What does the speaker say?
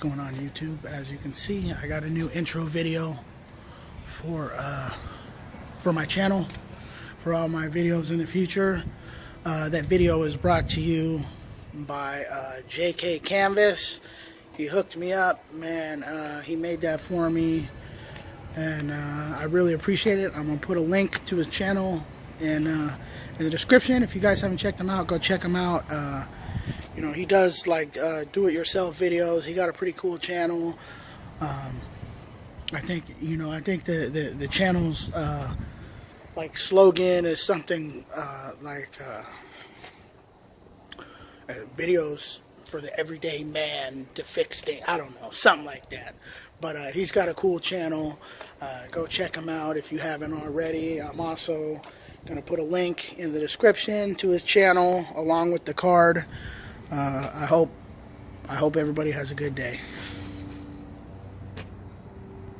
going on YouTube? As you can see, I got a new intro video for my channel, for all my videos in the future. That video is brought to you by JK Canvas. He hooked me up, man. He made that for me, and I really appreciate it. I'm gonna put a link to his channel in the description. If you guys haven't checked him out, go check him out. You know, he does like do-it-yourself videos. He got a pretty cool channel. I think the channel's like slogan is something like videos for the everyday man to fix things. I don't know, something like that. But he's got a cool channel. Go check him out if you haven't already. I'm also going to put a link in the description to his channel along with the card. I hope everybody has a good day.